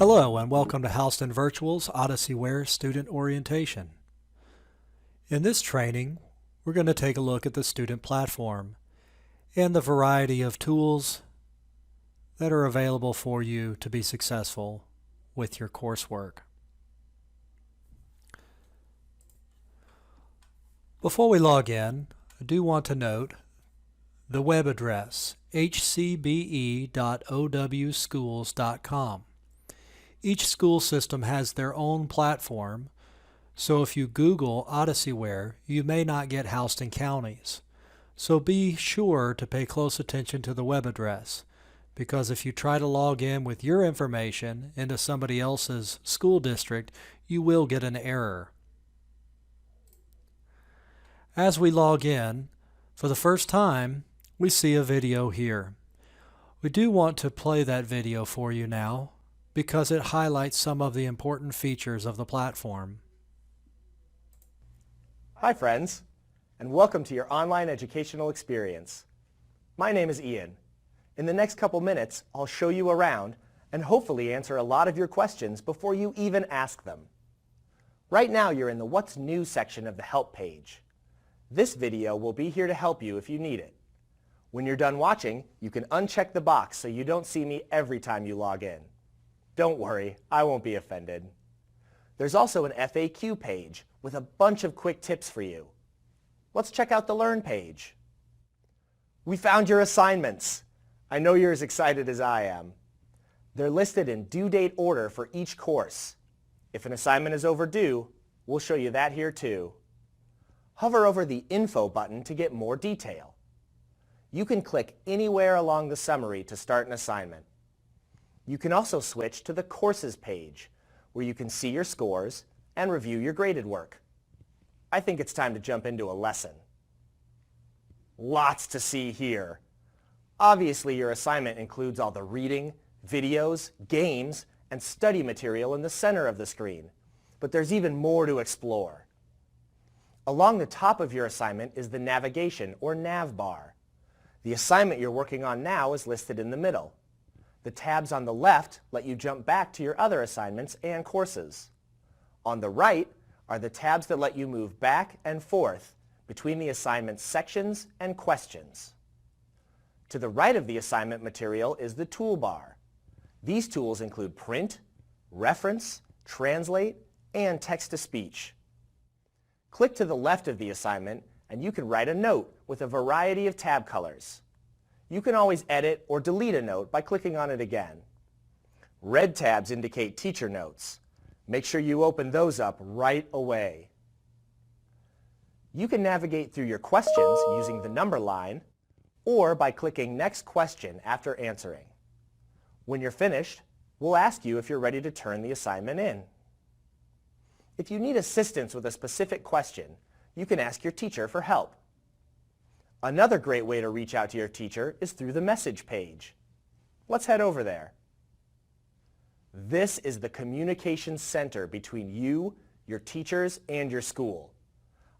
Hello and welcome to Houston Virtual's Odysseyware Student Orientation. In this training, we're going to take a look at the student platform and the variety of tools that are available for you to be successful with your coursework. Before we log in, I do want to note the web address hcbe.owschools.com. Each school system has their own platform, so if you Google Odysseyware, you may not get Houston counties. So be sure to pay close attention to the web address, because if you try to log in with your information into somebody else's school district, you will get an error. As we log in, for the first time, we see a video here. We do want to play that video for you now, because it highlights some of the important features of the platform. Hi friends, and welcome to your online educational experience. My name is Ian. In the next couple minutes, I'll show you around and hopefully answer a lot of your questions before you even ask them. Right now you're in the What's New section of the Help page. This video will be here to help you if you need it. When you're done watching, you can uncheck the box so you don't see me every time you log in. Don't worry, I won't be offended. There's also an FAQ page with a bunch of quick tips for you. Let's check out the Learn page. We found your assignments. I know you're as excited as I am. They're listed in due date order for each course. If an assignment is overdue, we'll show you that here too. Hover over the Info button to get more detail. You can click anywhere along the summary to start an assignment. You can also switch to the Courses page, where you can see your scores and review your graded work. I think it's time to jump into a lesson. Lots to see here. Obviously, your assignment includes all the reading, videos, games, and study material in the center of the screen, but there's even more to explore. Along the top of your assignment is the navigation or nav bar. The assignment you're working on now is listed in the middle. The tabs on the left let you jump back to your other assignments and courses. On the right are the tabs that let you move back and forth between the assignment sections and questions. To the right of the assignment material is the toolbar. These tools include print, reference, translate, and text-to-speech. Click to the left of the assignment and you can write a note with a variety of tab colors. You can always edit or delete a note by clicking on it again. Red tabs indicate teacher notes. Make sure you open those up right away. You can navigate through your questions using the number line or by clicking Next Question after answering. When you're finished, we'll ask you if you're ready to turn the assignment in. If you need assistance with a specific question, you can ask your teacher for help. Another great way to reach out to your teacher is through the Message page. Let's head over there. This is the communication center between you, your teachers, and your school.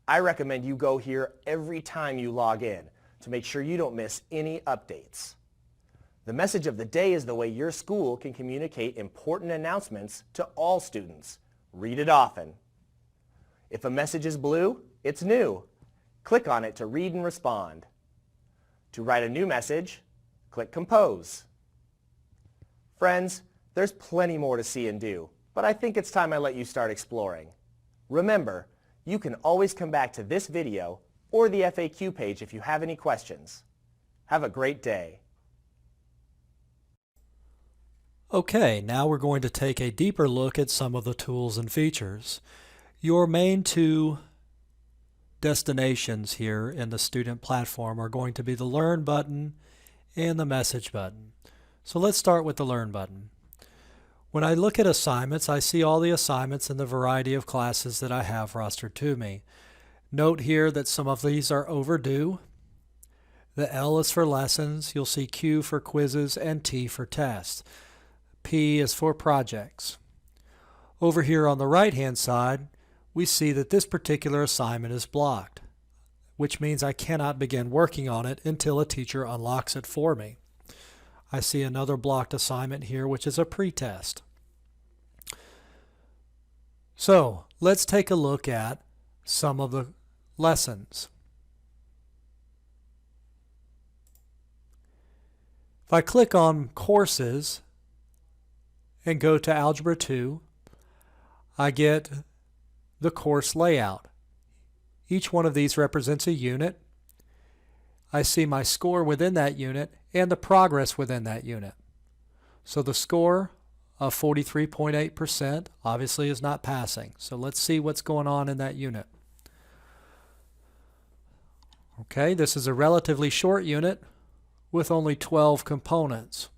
I recommend you go here every time you log in to make sure you don't miss any updates. The message of the day is the way your school can communicate important announcements to all students. Read it often. If a message is blue, it's new. Click on it to read and respond. To write a new message, click Compose. Friends, there's plenty more to see and do, but I think it's time I let you start exploring. Remember, you can always come back to this video or the FAQ page if you have any questions. Have a great day. Okay, now we're going to take a deeper look at some of the tools and features. Your main two destinations here in the student platform are going to be the Learn button and the Message button. So let's start with the Learn button. When I look at assignments, I see all the assignments in the variety of classes that I have rostered to me. Note here that some of these are overdue. The L is for lessons, you'll see Q for quizzes, and T for tests. P is for projects. Over here on the right-hand side, we see that this particular assignment is blocked, which means I cannot begin working on it until a teacher unlocks it for me. I see another blocked assignment here, which is a pretest. So let's take a look at some of the lessons. If I click on Courses and go to Algebra 2, I get the course layout. Each one of these represents a unit. I see my score within that unit and the progress within that unit. So the score of 43.8% obviously is not passing. So let's see what's going on in that unit. Okay, this is a relatively short unit with only 12 components.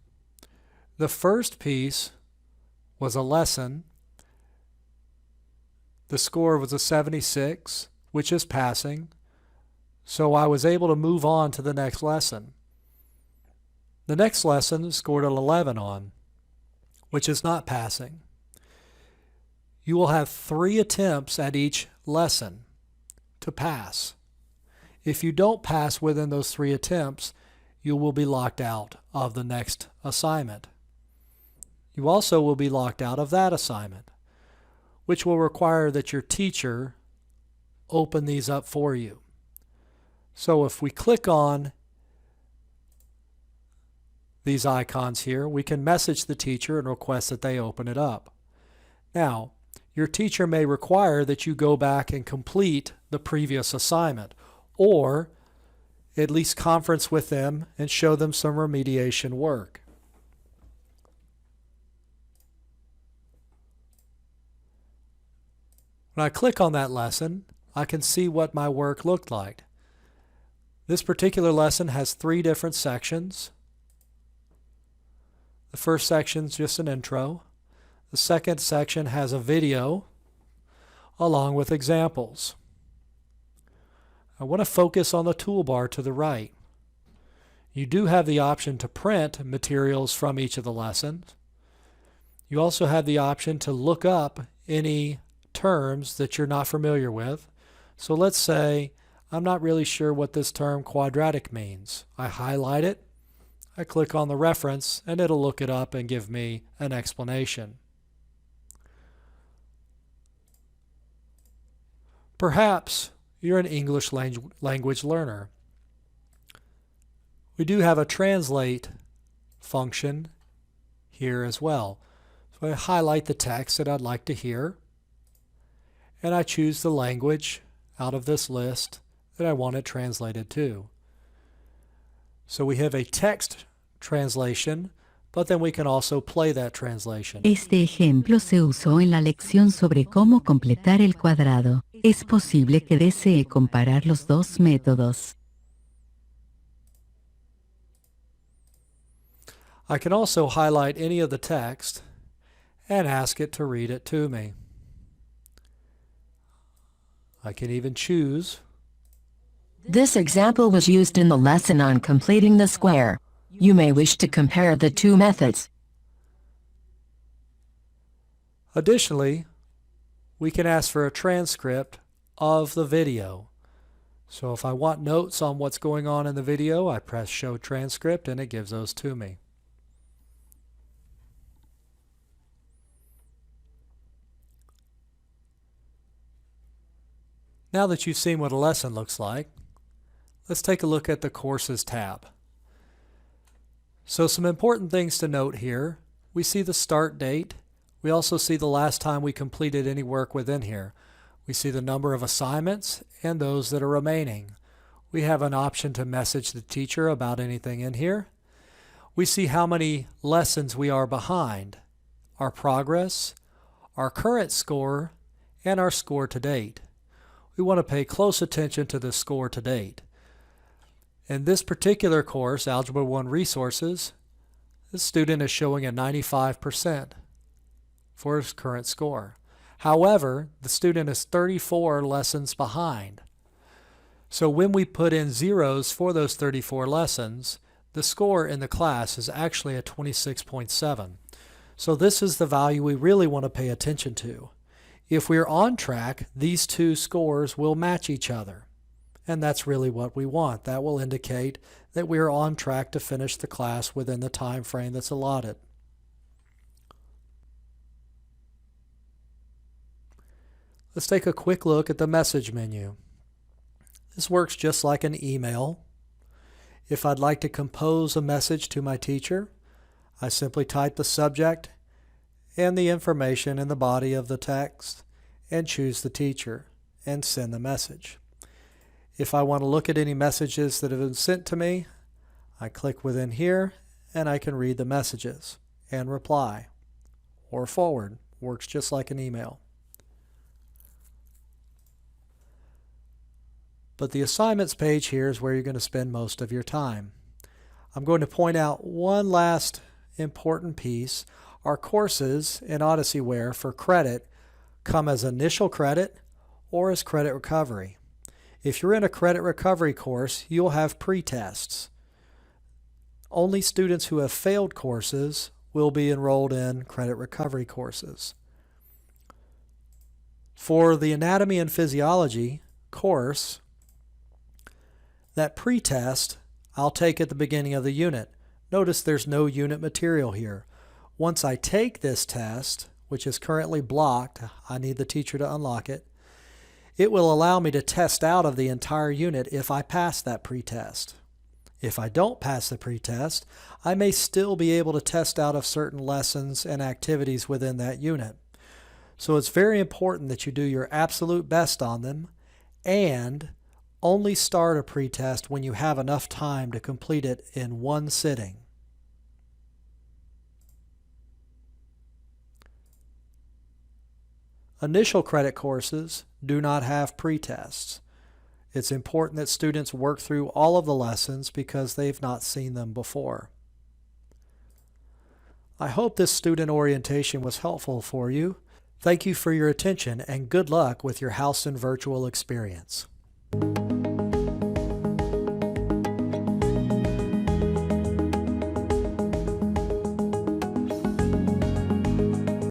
The first piece was a lesson. The score was a 76, which is passing. So I was able to move on to the next lesson. The next lesson scored an 11 on, which is not passing. You will have 3 attempts at each lesson to pass. If you don't pass within those 3 attempts, you will be locked out of the next assignment. You also will be locked out of that assignment, which will require that your teacher open these up for you. So if we click on these icons here, we can message the teacher and request that they open it up. Now, your teacher may require that you go back and complete the previous assignment, or at least conference with them and show them some remediation work. When I click on that lesson, I can see what my work looked like. This particular lesson has 3 different sections. The first section is just an intro. The second section has a video along with examples. I want to focus on the toolbar to the right. You do have the option to print materials from each of the lessons. You also have the option to look up any terms that you're not familiar with. So let's say I'm not really sure what this term quadratic means. I highlight it, I click on the reference, and it'll look it up and give me an explanation. Perhaps you're an English language learner. We do have a translate function here as well. So I highlight the text that I'd like to hear, and I choose the language out of this list that I want it translated to. So we have a text translation, but then we can also play that translation. Este ejemplo se usó en la lección sobre cómo completar el cuadrado. Es posible que desee comparar los dos métodos. I can also highlight any of the text and ask it to read it to me. I can even choose. This example was used in the lesson on completing the square. You may wish to compare the 2 methods. Additionally, we can ask for a transcript of the video. So if I want notes on what's going on in the video, I press Show Transcript and it gives those to me. Now that you've seen what a lesson looks like, let's take a look at the Courses tab. So some important things to note here. We see the start date. We also see the last time we completed any work within here. We see the number of assignments and those that are remaining. We have an option to message the teacher about anything in here. We see how many lessons we are behind, our progress, our current score, and our score to date. We want to pay close attention to the score to date. In this particular course, Algebra 1 Resources, the student is showing a 95% for his current score. However, the student is 34 lessons behind. So when we put in zeros for those 34 lessons, the score in the class is actually a 26.7. So this is the value we really want to pay attention to. If we're on track, these 2 scores will match each other. And that's really what we want. That will indicate that we're on track to finish the class within the time frame that's allotted. Let's take a quick look at the message menu. This works just like an email. If I'd like to compose a message to my teacher, I simply type the subject and the information in the body of the text and choose the teacher and send the message. If I want to look at any messages that have been sent to me, I click within here and I can read the messages and reply or forward. Works just like an email. But the assignments page here is where you're going to spend most of your time. I'm going to point out one last important piece. Our courses in Odysseyware for credit come as initial credit or as credit recovery. If you're in a credit recovery course, you'll have pre-tests. Only students who have failed courses will be enrolled in credit recovery courses. For the anatomy and physiology course, that pre-test I'll take at the beginning of the unit. Notice there's no unit material here. Once I take this test, which is currently blocked, I need the teacher to unlock it, it will allow me to test out of the entire unit if I pass that pre-test. If I don't pass the pre-test, I may still be able to test out of certain lessons and activities within that unit. So it's very important that you do your absolute best on them and only start a pre-test when you have enough time to complete it in one sitting. Initial credit courses do not have pre-tests. It's important that students work through all of the lessons because they've not seen them before. I hope this student orientation was helpful for you. Thank you for your attention and good luck with your House and Virtual experience.